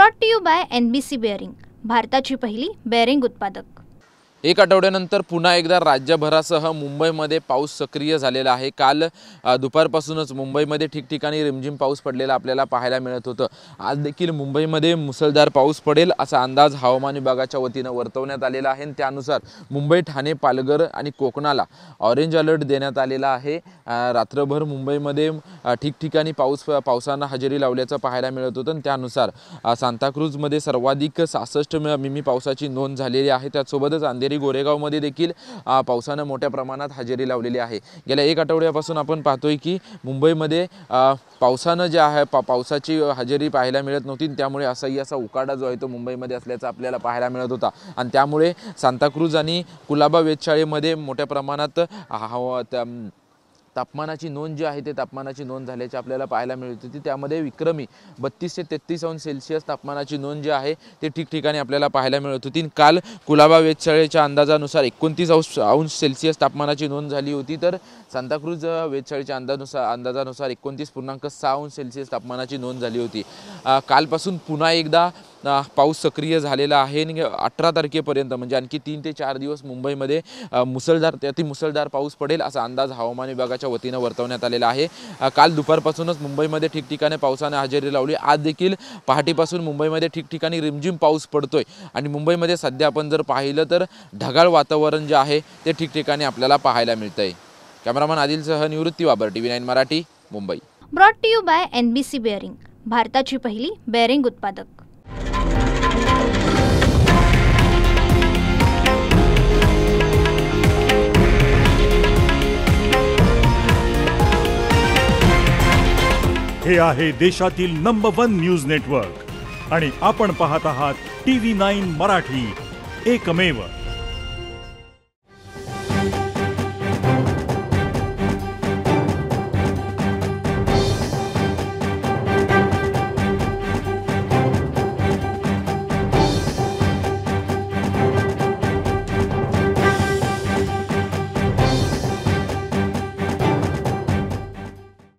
Brought to you by NBC bearing, भारताची पहिली bearing उत्पादक। एक आठवड्यानंतर पुन्हा एकदा राज्यभरासह मुंबईमध्ये पाऊस सक्रिय झालेला आहे। काल दुपारपासूनच मुंबईमध्ये ठिकठिकाणी रिमझिम पाऊस पडलेला आपल्याला पाहायला मिळत होतं। आज देखील मुंबईमध्ये मुसळधार पाऊस पडेल असा अंदाज हवामान विभागाच्या वतीने वर्तवण्यात आलेला आहे। त्यानुसार मुंबई, ठाणे, पालघर आणि कोकणाला ऑरेंज अलर्ट देण्यात आलेला आहे। रात्रभर मुंबईमध्ये ठिकठिकाणी पावसानं हजेरी लावल्याचं पाहायला मिळत होतं। त्यानुसार सांताक्रूजमध्ये सर्वाधिक 66 मिमी पावसाची नोंद झालेली आहे। त्यासोबतच अंधेरी गोरेगावमध्ये देखील पावसाने मोठ्या प्रमाणात हजेरी लावलेली आहे। गेल्या एक आठवड्यापासून आपण पाहतोय की मुंबईमध्ये पावसाने जे आहे पावसाची हजेरी पाहायला मिळत नव्हती। त्यामुळे असा उकाडा जो आहे तो मुंबईमध्ये असल्याचा आपल्याला पाहायला मिळत होता आणि त्यामुळे सांताक्रूज आणि कुलाबा वेधशाळेमध्ये मोठ्या प्रमाणात तापमानाची नोंद जी आहे ते तापमानाची नोंद झाल्याची आपल्याला पाहायला मिळत होती। त्यामध्ये विक्रमी 32 ते 33 अंश सेल्सिअस तापमानाची नोंद जी आहे ते ठिकठिकाणी आपल्याला पाहायला मिळत होती। काल कुलाबा वेधशाळेच्या अंदाजानुसार 29 अंश सेल्सिअस तापमानाची नोंद झाली होती, तर सांताक्रूज वेधशाळेच्या अंदाजानुसार 29.6 अंश सेल्सिअस तापमानाची नोंद झाली होती। कालपासून पुन्हा एकदा पाऊस सक्रिय झालेला आहे आणि 18 तारखेपर्यंत म्हणजे आणखी 3 ते 4 दिवस मुंबईमध्ये मुसळधार ते अतिमुसळधार पाऊस पडेल असा अंदाज हवामान विभागाच्या वतीने वर्तवण्यात आलेला आहे। काल दुपारपासूनच मुंबईमध्ये ठिकठिकाणी पावसाने हजेरी लावली। आज देखील पहाटेपासून मुंबईमध्ये ठिकठिकाणी रिमझिम पाऊस पडतोय आणि मुंबईमध्ये सध्या आपण जर पाहिलं तर ढगाळ वातावरण जे आहे ते ठिकठिकाणी आपल्याला पाहायला मिळतंय। कॅमेरामन आदिलसह Nivrutti Wabar, TV9 Marathi, Mumbai. Brought to you by NBC bearing, भारताची पहिली बेअरिंग उत्पादक। हे आहे देशातील नंबर 1 न्यूज नेटवर्क आणि आपण पाहत आहात TV9 मराठी, एकमेव।